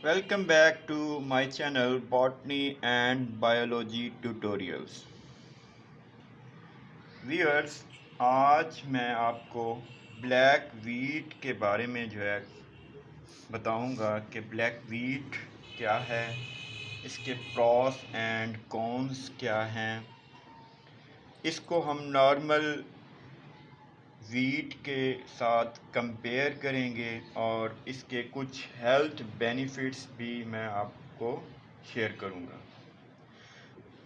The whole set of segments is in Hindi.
Welcome back to my channel Botany and Biology Tutorials. Viewers, आज मैं आपको ब्लैक वीट के बारे में बताऊंगा कि ब्लैक वीट क्या है, इसके प्रॉस एंड कॉन्स क्या हैं। इसको हम नॉर्मल वीट के साथ कंपेयर करेंगे और इसके कुछ हेल्थ बेनिफिट्स भी मैं आपको शेयर करूंगा।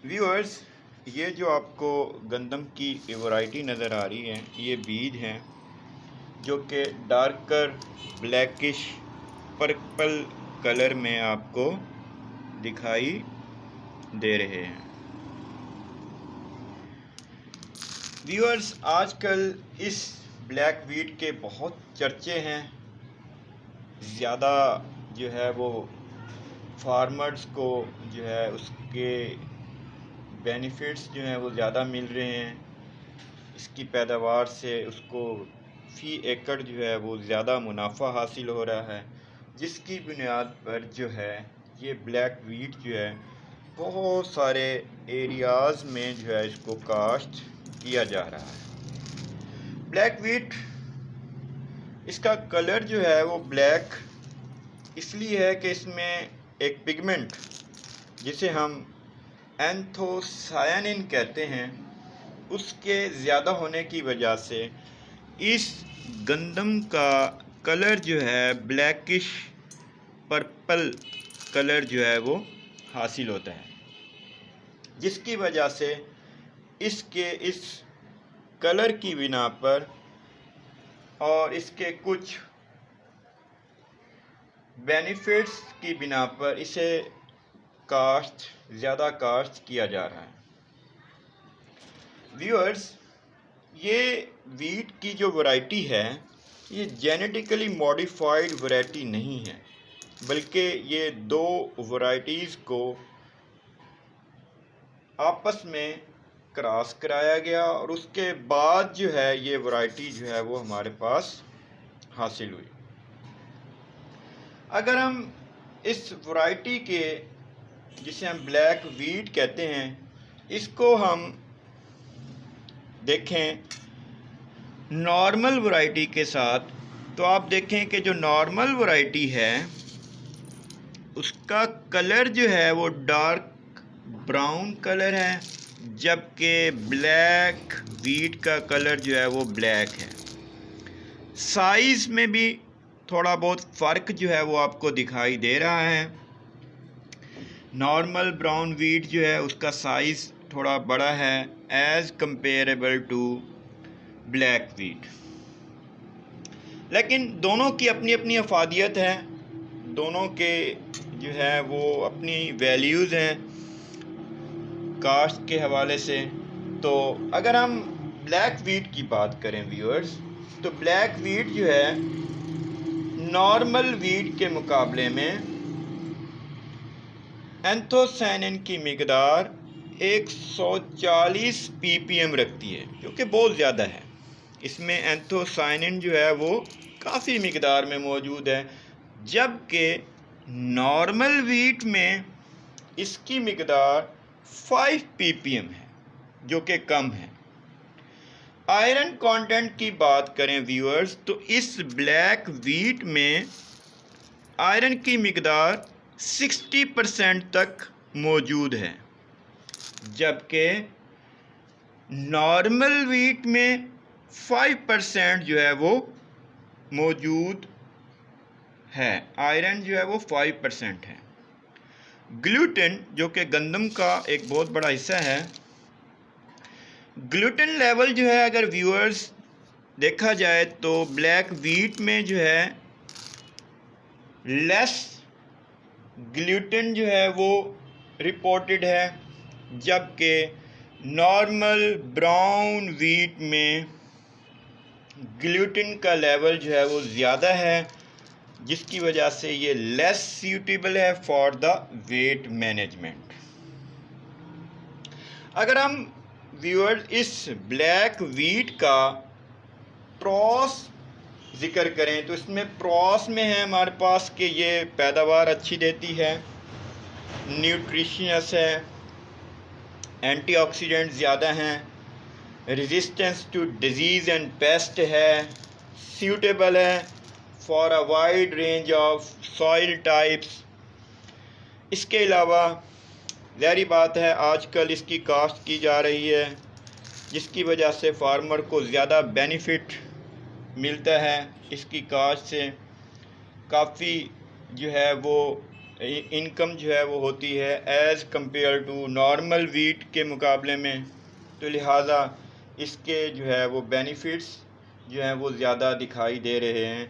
व्यूअर्स, ये जो आपको गंदम की वैरायटी नज़र आ रही है, ये बीज हैं जो कि डार्कर ब्लैकिश पर्पल कलर में आपको दिखाई दे रहे हैं। व्यूअर्स, आजकल इस ब्लैक वीट के बहुत चर्चे हैं। ज़्यादा जो है वो फार्मर्स को जो है उसके बेनिफिट्स जो हैं वो ज़्यादा मिल रहे हैं। इसकी पैदावार से उसको फ़ी एकड़ जो है वो ज़्यादा मुनाफा हासिल हो रहा है, जिसकी बुनियाद पर जो है ये ब्लैक वीट जो है बहुत सारे एरियाज़ में जो है इसको काश्त किया जा रहा है। ब्लैक वीट, इसका कलर जो है वो ब्लैक इसलिए है कि इसमें एक पिगमेंट जिसे हम एंथोसायानिन कहते हैं, उसके ज़्यादा होने की वजह से इस गंदम का कलर जो है ब्लैकिश पर्पल कलर जो है वो हासिल होता है, जिसकी वजह से इसके इस कलर की बिना पर और इसके कुछ बेनिफिट्स की बिना पर इसे ज़्यादा काश्त किया जा रहा है। व्यूअर्स, ये वीट की जो वैरायटी है ये जेनेटिकली मॉडिफाइड वैरायटी नहीं है, बल्कि ये दो वैरायटीज़ को आपस में क्रॉस कराया गया और उसके बाद जो है ये वैरायटी जो है वो हमारे पास हासिल हुई। अगर हम इस वैरायटी के, जिसे हम ब्लैक वीट कहते हैं, इसको हम देखें नॉर्मल वैरायटी के साथ, तो आप देखें कि जो नॉर्मल वैरायटी है उसका कलर जो है वो डार्क ब्राउन कलर है, जबकि ब्लैक वीट का कलर जो है वो ब्लैक है। साइज़ में भी थोड़ा बहुत फ़र्क जो है वो आपको दिखाई दे रहा है। नॉर्मल ब्राउन वीट जो है उसका साइज़ थोड़ा बड़ा है as comparable to black wheat, लेकिन दोनों की अपनी अपनी अफादियत है, दोनों के जो है वो अपनी वैल्यूज़ हैं कास्ट के हवाले से। तो अगर हम ब्लैक वीट की बात करें व्यूअर्स, तो ब्लैक वीट जो है नॉर्मल वीट के मुकाबले में एंथोसायानिन की मिकदार 140 ppm रखती है, जो कि बहुत ज़्यादा है। इसमें एंथोसायानिन जो है वो काफ़ी मिकदार में मौजूद है, जबकि नॉर्मल वीट में इसकी मिकदार 5 ppm है, जो कि कम है। आयरन कंटेंट की बात करें व्यूअर्स, तो इस ब्लैक वीट में आयरन की मिकदार 60% तक मौजूद है, जबकि नॉर्मल वीट में 5% जो है वो मौजूद है, आयरन जो है वो 5% है। ग्लूटेन, जो कि गंदम का एक बहुत बड़ा हिस्सा है, ग्लूटेन लेवल जो है अगर व्यूअर्स देखा जाए तो ब्लैक वीट में जो है लेस ग्लूटेन जो है वो रिपोर्टेड है, जबकि नॉर्मल ब्राउन वीट में ग्लूटेन का लेवल जो है वो ज़्यादा है, जिसकी वजह से ये लेस सूटेबल है फॉर द वेट मैनेजमेंट। अगर हम व्यूअर्स इस ब्लैक वीट का क्रॉस ज़िक्र करें तो इसमें प्रॉस में है हमारे पास कि ये पैदावार अच्छी देती है, न्यूट्रिशियस है, एंटीऑक्सीडेंट ज़्यादा हैं, resistance to disease and pest है, सूटेबल है for a wide range of soil types. इसके अलावा ज़ाहिर बात है आजकल इसकी काश्त की जा रही है, जिसकी वजह से फार्मर को ज़्यादा बेनिफिट मिलता है। इसकी काश्त से काफ़ी जो है वो इनकम जो है वो होती है as compare to normal wheat के मुकाबले में, तो लिहाजा इसके जो है वो बेनिफिट्स जो हैं वो ज़्यादा दिखाई दे रहे हैं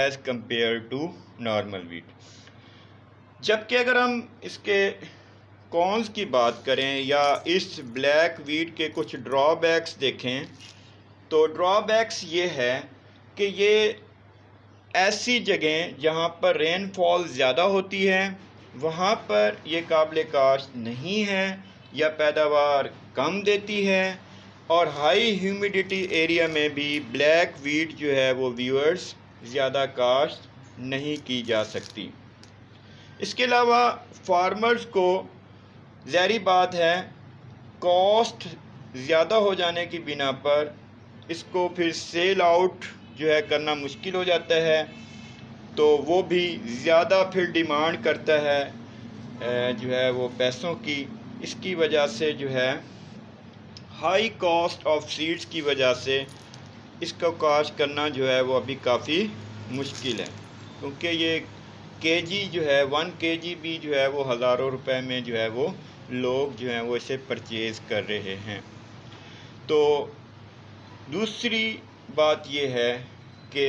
as compare to normal wheat. जबकि अगर हम इसके कॉन्स की बात करें या इस ब्लैक वीट के कुछ ड्रॉबैक्स देखें तो ड्रॉबैक्स ये है कि ये ऐसी जगह जहाँ पर रेनफॉल ज़्यादा होती है वहाँ पर ये काबिल काश्त नहीं है या पैदावार कम देती है, और हाई ह्यूमिडिटी एरिया में भी ब्लैक वीट जो है वो व्यूअर्स ज़्यादा काश्त नहीं की जा सकती। इसके अलावा फार्मर्स को ज़ाहिर बात है कॉस्ट ज़्यादा हो जाने की बिना पर इसको फिर सेल आउट जो है करना मुश्किल हो जाता है, तो वो भी ज़्यादा फिर डिमांड करता है जो है वो पैसों की। इसकी वजह से जो है हाई कॉस्ट ऑफ सीड्स की वजह से इसका काश्त करना जो है वो अभी काफ़ी मुश्किल है, क्योंकि ये केजी जो है 1 केजी भी जो है वो हज़ारों रुपए में जो है वो लोग जो हैं वो इसे परचेज़ कर रहे हैं। तो दूसरी बात ये है कि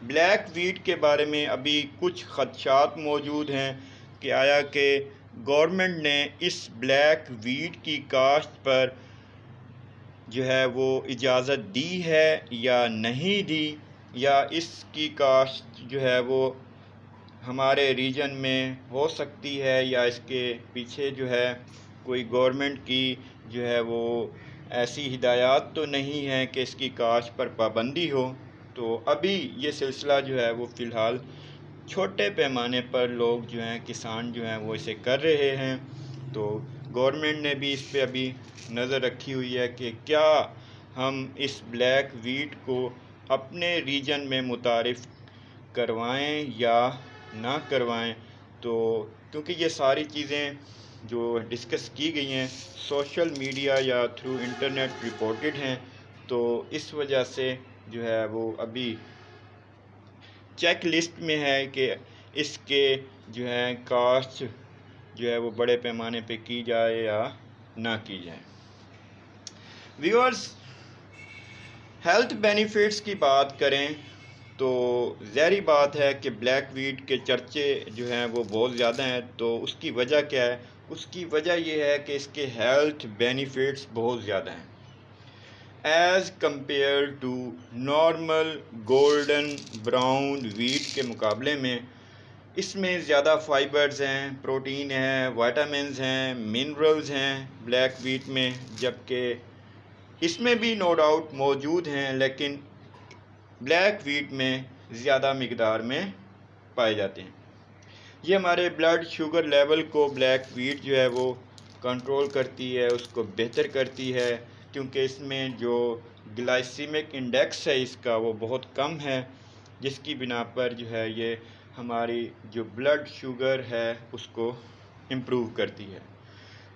ब्लैक वीट के बारे में अभी कुछ ख़दशात मौजूद हैं कि आया कि गवर्नमेंट ने इस ब्लैक वीट की काश्त पर जो है वो इजाज़त दी है या नहीं दी, या इसकी काश्त जो है वो हमारे रीजन में हो सकती है या इसके पीछे जो है कोई गवर्नमेंट की जो है वो ऐसी हिदायत तो नहीं है कि इसकी काश्त पर पाबंदी हो। तो अभी ये सिलसिला जो है वो फ़िलहाल छोटे पैमाने पर लोग जो हैं किसान जो हैं वो इसे कर रहे हैं। तो गवर्नमेंट ने भी इस पे अभी नज़र रखी हुई है कि क्या हम इस ब्लैक वीट को अपने रीजन में मुतारिफ़ करवाएं या ना करवाएं। तो क्योंकि ये सारी चीज़ें जो डिस्कस की गई हैं सोशल मीडिया या थ्रू इंटरनेट रिपोर्टेड हैं, तो इस वजह से जो है वो अभी चेक लिस्ट में है कि इसके जो है कास्ट जो है वो बड़े पैमाने पे की जाए या ना की जाए। व्यूअर्स, हेल्थ बेनिफिट्स की बात करें तो ज़ाहिर बात है कि ब्लैक वीट के चर्चे जो हैं वो बहुत ज़्यादा हैं। तो उसकी वजह क्या है? उसकी वजह यह है कि इसके हेल्थ बेनिफिट्स बहुत ज़्यादा हैं as compare to normal golden brown wheat के मुकाबले में। इसमें ज़्यादा फाइबर्स हैं, प्रोटीन है, विटामिन्स हैं, मिनरल्स हैं ब्लैक वीट में, जबकि इसमें भी नो डाउट मौजूद हैं, लेकिन ब्लैक वीट में ज़्यादा मिकदार में पाए जाते हैं। ये हमारे ब्लड शुगर लेवल को ब्लैक वीट जो है वो कंट्रोल करती है, उसको बेहतर करती है, क्योंकि इसमें जो ग्लाइसीमिक इंडेक्स है इसका वो बहुत कम है, जिसकी बिना पर जो है ये हमारी जो ब्लड शुगर है उसको इम्प्रूव करती है।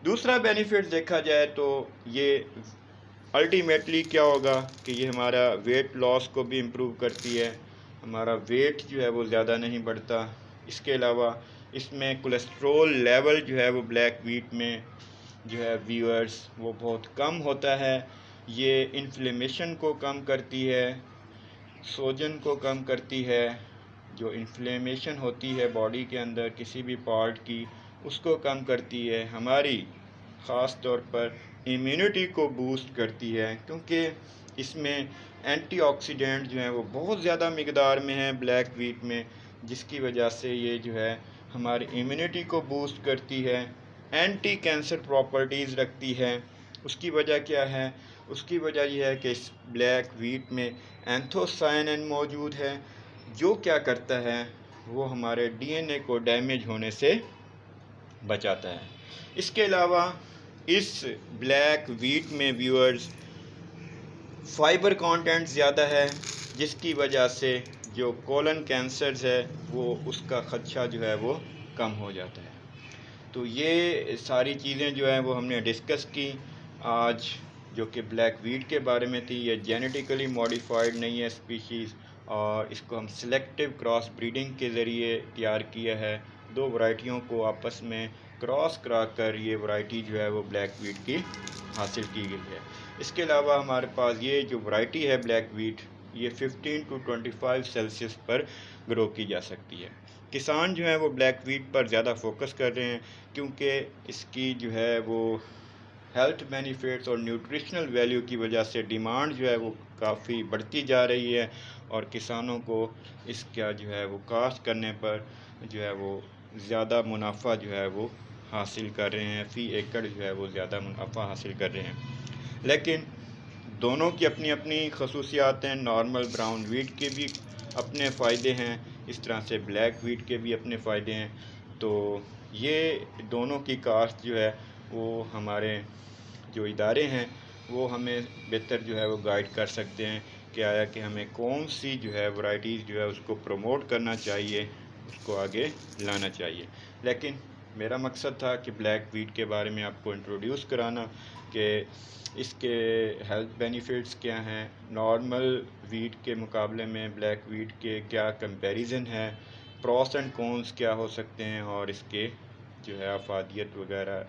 दूसरा बेनिफिट देखा जाए तो ये अल्टीमेटली क्या होगा कि ये हमारा वेट लॉस को भी इम्प्रूव करती है, हमारा वेट जो है वो ज़्यादा नहीं बढ़ता। इसके अलावा इसमें कोलेस्ट्रॉल लेवल जो है वो ब्लैक वीट में जो है व्यूअर्स वो बहुत कम होता है। ये इन्फ्लेमेशन को कम करती है, सोजन को कम करती है, जो इन्फ्लेमेशन होती है बॉडी के अंदर किसी भी पार्ट की उसको कम करती है, हमारी ख़ास तौर पर इम्यूनिटी को बूस्ट करती है, क्योंकि इसमें एंटीऑक्सीडेंट जो हैं वो बहुत ज़्यादा मिकदार में है ब्लैक वीट में, जिसकी वजह से ये जो है हमारी इम्यूनिटी को बूस्ट करती है, एंटी कैंसर प्रॉपर्टीज़ रखती है। उसकी वजह क्या है? उसकी वजह यह है कि इस ब्लैक वीट में एंथोसायनिन मौजूद है, जो क्या करता है वो हमारे डीएनए को डैमेज होने से बचाता है। इसके अलावा इस ब्लैक वीट में व्यूअर्स फाइबर कंटेंट ज़्यादा है, जिसकी वजह से जो कोलन कैंसर्स है वो उसका खदशा जो है वो कम हो जाता है। तो ये सारी चीज़ें जो हैं वो हमने डिस्कस की आज, जो कि ब्लैक वीट के बारे में थी। ये जेनेटिकली मॉडिफाइड नहीं है स्पीशीज़, और इसको हम सिलेक्टिव क्रॉस ब्रीडिंग के ज़रिए तैयार किया है। दो वैरायटियों को आपस में क्रॉस करा कर ये वैरायटी जो है वो ब्लैक वीट की हासिल की गई है। इसके अलावा हमारे पास ये जो वैरायटी है ब्लैक वीट, ये 15 to 25 सेल्सियस पर ग्रो की जा सकती है। किसान जो है वो ब्लैक वीट पर ज़्यादा फोकस कर रहे हैं, क्योंकि इसकी जो है वो हेल्थ बेनिफिट्स और न्यूट्रिशनल वैल्यू की वजह से डिमांड जो है वो काफ़ी बढ़ती जा रही है, और किसानों को इसका जो है वो काश्त करने पर जो है वो ज़्यादा मुनाफा जो है वो हासिल कर रहे हैं, फ़ी एकड़ जो है वो ज़्यादा मुनाफा हासिल कर रहे हैं। लेकिन दोनों की अपनी अपनी खसूसियात हैं। नॉर्मल ब्राउन वीट के भी अपने फ़ायदे हैं, इस तरह से ब्लैक वीट के भी अपने फ़ायदे हैं। तो ये दोनों की काश्त जो है वो हमारे जो इदारे हैं वो हमें बेहतर जो है वो गाइड कर सकते हैं कि आया कि हमें कौन सी जो है वैरायटीज़ जो है उसको प्रमोट करना चाहिए, उसको आगे लाना चाहिए। लेकिन मेरा मकसद था कि ब्लैक वीट के बारे में आपको इंट्रोड्यूस कराना कि इसके हेल्थ बेनिफिट्स क्या हैं, नॉर्मल वीट के मुकाबले में ब्लैक वीट के क्या कंपैरिजन है, प्रॉस एंड कॉन्स क्या हो सकते हैं, और इसके जो है अफादियत वगैरह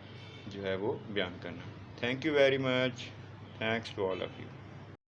जो है वो बयान करना। Thank you very much. Thanks to all of you.